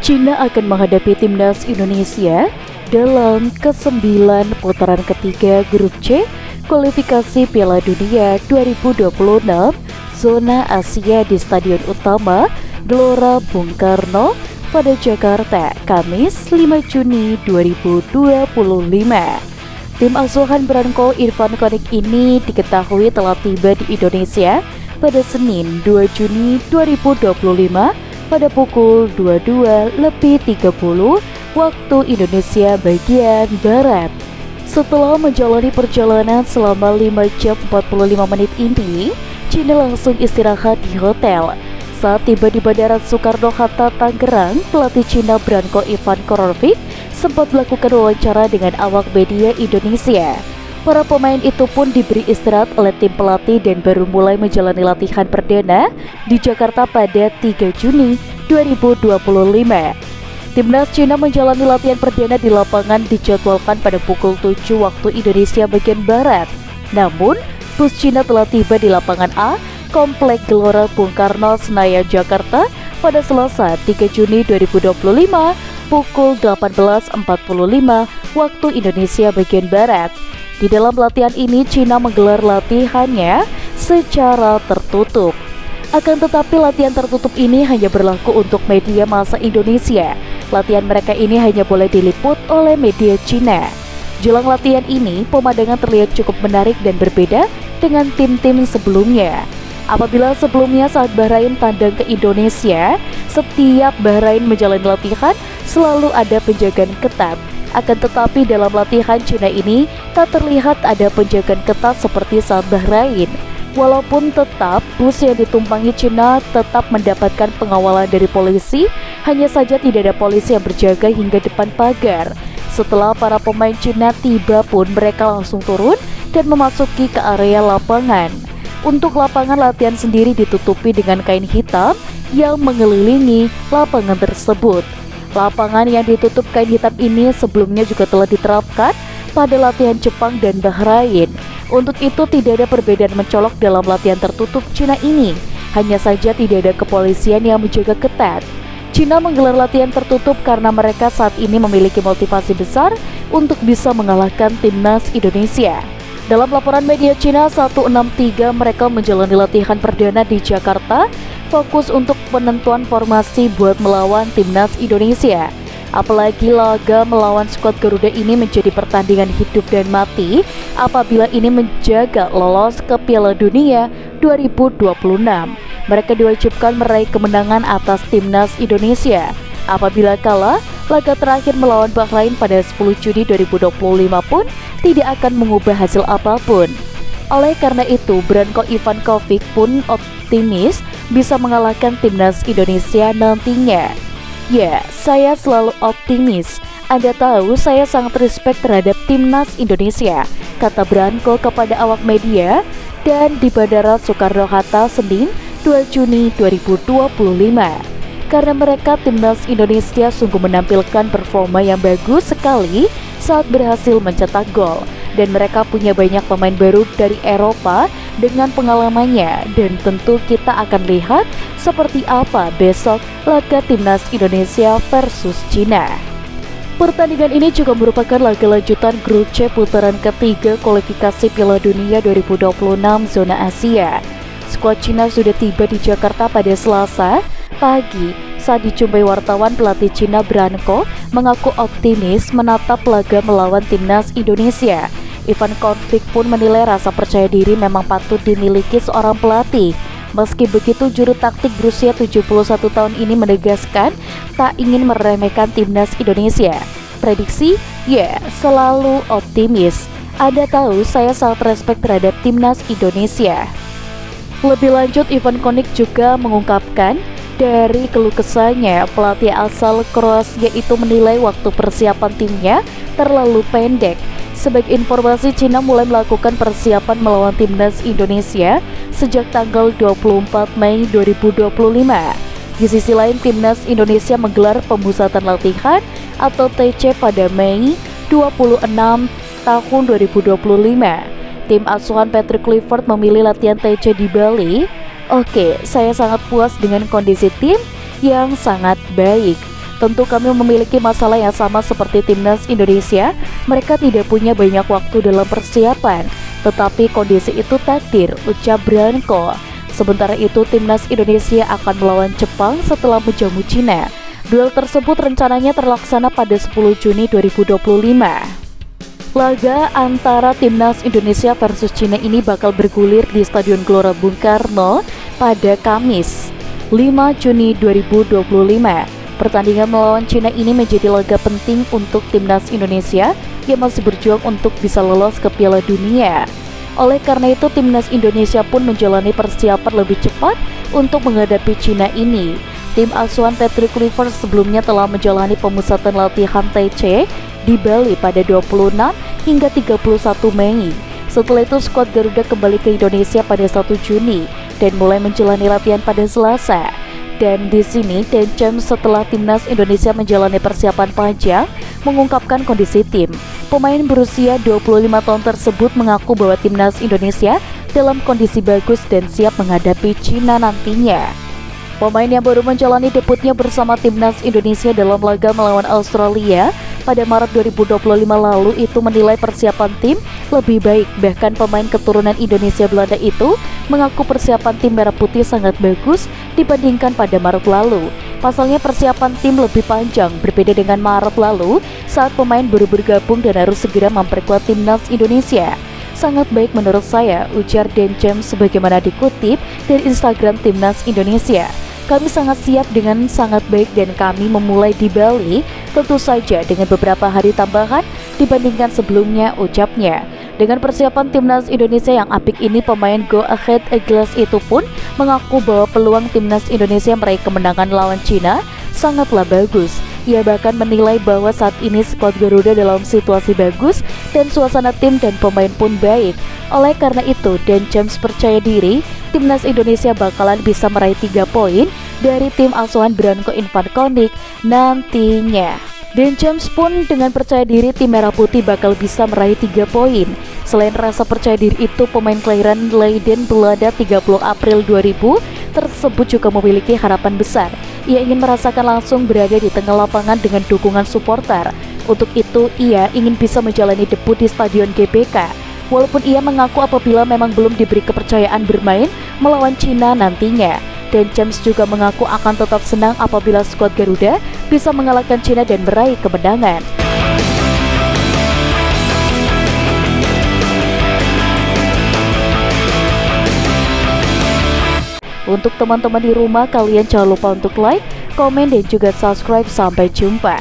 Cina akan menghadapi timnas Indonesia dalam ke-9 putaran ketiga grup C kualifikasi Piala Dunia 2026 zona Asia di Stadion Utama Gelora Bung Karno pada Jakarta, Kamis 5 Juni 2025. Tim asuhan Branko Irfan Konik ini diketahui telah tiba di Indonesia pada Senin 2 Juni 2025 pada pukul 22.30 waktu Indonesia bagian Barat. Setelah menjalani perjalanan selama 5 jam 45 menit ini, Cina langsung istirahat di hotel. Saat tiba di Bandara Soekarno-Hatta, Tangerang, pelatih Cina Branko Irfan Konik sempat melakukan wawancara dengan awak media Indonesia. Para pemain itu pun diberi istirahat oleh tim pelatih dan baru mulai menjalani latihan perdana di Jakarta pada 3 Juni 2025. Timnas Cina menjalani latihan perdana di lapangan dijadwalkan pada pukul 7 waktu Indonesia bagian Barat. Namun, bus Cina telah tiba di lapangan A, Komplek Gelora Bung Karno, Senayan, Jakarta pada Selasa 3 Juni 2025 pukul 18.45 waktu Indonesia bagian Barat. Di dalam latihan ini, Cina menggelar latihannya secara tertutup. Akan tetapi latihan tertutup ini hanya berlaku untuk media massa Indonesia. Latihan mereka ini hanya boleh diliput oleh media Cina. Jelang latihan ini, pemandangan terlihat cukup menarik dan berbeda dengan tim-tim sebelumnya. Apabila sebelumnya saat Bahrain tandang ke Indonesia, setiap Bahrain menjalani latihan selalu ada penjagaan ketat. Akan tetapi dalam latihan Cina ini tak terlihat ada penjagaan ketat seperti saat Bahrain. Walaupun tetap bus yang ditumpangi Cina tetap mendapatkan pengawalan dari polisi, hanya saja tidak ada polisi yang berjaga hingga depan pagar. Setelah para pemain Cina tiba pun mereka langsung turun dan memasuki ke area lapangan. Untuk lapangan latihan sendiri ditutupi dengan kain hitam yang mengelilingi lapangan tersebut. Lapangan yang ditutup kain hitam ini sebelumnya juga telah diterapkan pada latihan Jepang dan Bahrain. Untuk itu tidak ada perbedaan mencolok dalam latihan tertutup Cina ini. Hanya saja tidak ada kepolisian yang menjaga ketat. Cina menggelar latihan tertutup karena mereka saat ini memiliki motivasi besar untuk bisa mengalahkan timnas Indonesia. Dalam laporan media Cina 163, mereka menjalani latihan perdana di Jakarta, fokus untuk penentuan formasi buat melawan timnas Indonesia. Apalagi laga melawan skuad Garuda ini menjadi pertandingan hidup dan mati apabila ini menjaga lolos ke Piala Dunia 2026. Mereka diwajibkan meraih kemenangan atas timnas Indonesia. Apabila kalah, laga terakhir melawan Bahrain pada 10 Juni 2025 pun tidak akan mengubah hasil apapun. Oleh karena itu, Branko Irfan Konik pun optimis bisa mengalahkan timnas Indonesia nantinya. Ya, saya selalu optimis. Anda tahu saya sangat respect terhadap timnas Indonesia, kata Branko kepada awak media dan di Bandara Soekarno-Hatta Senin 2 Juni 2025. Karena mereka timnas Indonesia sungguh menampilkan performa yang bagus sekali saat berhasil mencetak gol. Dan mereka punya banyak pemain baru dari Eropa dengan pengalamannya. Dan tentu kita akan lihat seperti apa besok laga timnas Indonesia versus Cina. Pertandingan ini juga merupakan laga lanjutan grup C putaran ketiga kualifikasi Piala Dunia 2026 zona Asia. Skuad Cina sudah tiba di Jakarta pada Selasa pagi. Saat dijumpai wartawan, pelatih Cina Branko mengaku optimis menatap laga melawan timnas Indonesia. Irfan Konik pun menilai rasa percaya diri memang patut dimiliki seorang pelatih. Meski begitu, juru taktik berusia 71 tahun ini menegaskan tak ingin meremehkan timnas Indonesia. Prediksi? Ya, selalu optimis. Anda tahu saya sangat respect terhadap timnas Indonesia. Lebih lanjut, Irfan Konik juga mengungkapkan dari keluh kesahnya, pelatih asal Kroasia itu menilai waktu persiapan timnya terlalu pendek. Sebagai informasi, Cina mulai melakukan persiapan melawan timnas Indonesia sejak tanggal 24 Mei 2025. Di sisi lain, timnas Indonesia menggelar pemusatan latihan atau TC pada Mei 26 tahun 2025. Tim asuhan Patrick Kluivert memilih latihan TC di Bali. Oke, saya sangat puas dengan kondisi tim yang sangat baik. Tentu kami memiliki masalah yang sama seperti timnas Indonesia. Mereka tidak punya banyak waktu dalam persiapan, tetapi kondisi itu takdir, ucap Branko. Sementara itu, timnas Indonesia akan melawan Jepang setelah menjamu Cina. Duel tersebut rencananya terlaksana pada 10 Juni 2025. Laga antara timnas Indonesia versus Cina ini bakal bergulir di Stadion Gelora Bung Karno pada Kamis 5 Juni 2025. Pertandingan melawan Cina ini menjadi laga penting untuk timnas Indonesia yang masih berjuang untuk bisa lolos ke Piala Dunia. Oleh karena itu, timnas Indonesia pun menjalani persiapan lebih cepat untuk menghadapi Cina ini. Tim asuhan Patrick Kluivert sebelumnya telah menjalani pemusatan latihan TC di Bali pada 26 hingga 31 Mei. Setelah itu, skuad Garuda kembali ke Indonesia pada 1 Juni dan mulai menjalani latihan pada Selasa. Dan di sini, Deschamps setelah timnas Indonesia menjalani persiapan panjang mengungkapkan kondisi tim. Pemain berusia 25 tahun tersebut mengaku bahwa timnas Indonesia dalam kondisi bagus dan siap menghadapi Cina nantinya. Pemain yang baru menjalani debutnya bersama timnas Indonesia dalam laga melawan Australia pada Maret 2025 lalu itu menilai persiapan tim lebih baik. Bahkan pemain keturunan Indonesia Belanda itu mengaku persiapan tim Merah Putih sangat bagus dibandingkan pada Maret lalu. Pasalnya persiapan tim lebih panjang berbeda dengan Maret lalu saat pemain baru bergabung dan harus segera memperkuat timnas Indonesia. Sangat baik menurut saya, ujar Deschamps sebagaimana dikutip dari Instagram timnas Indonesia. Kami sangat siap dengan sangat baik dan kami memulai di Bali tentu saja dengan beberapa hari tambahan dibandingkan sebelumnya, ucapnya. Dengan persiapan timnas Indonesia yang apik ini, pemain Go Ahead Eagles itu pun mengaku bahwa peluang timnas Indonesia meraih kemenangan lawan Cina sangatlah bagus. Ia bahkan menilai bahwa saat ini skuad Garuda dalam situasi bagus dan suasana tim dan pemain pun baik. Oleh karena itu, Deschamps percaya diri timnas Indonesia bakalan bisa meraih 3 poin dari tim asuhan Branko Infankovic nantinya. Deschamps pun dengan percaya diri tim Merah Putih bakal bisa meraih 3 poin. Selain rasa percaya diri itu, pemain kelahiran Leiden, Belanda 30 April 2000 tersebut juga memiliki harapan besar. Ia ingin merasakan langsung berada di tengah lapangan dengan dukungan supporter. Untuk itu, ia ingin bisa menjalani debut di Stadion GBK. Walaupun ia mengaku apabila memang belum diberi kepercayaan bermain melawan Cina nantinya. Deschamps juga mengaku akan tetap senang apabila skuad Garuda bisa mengalahkan Cina dan meraih kemenangan. Untuk teman-teman di rumah, kalian jangan lupa untuk like, komen, dan juga subscribe. Sampai jumpa.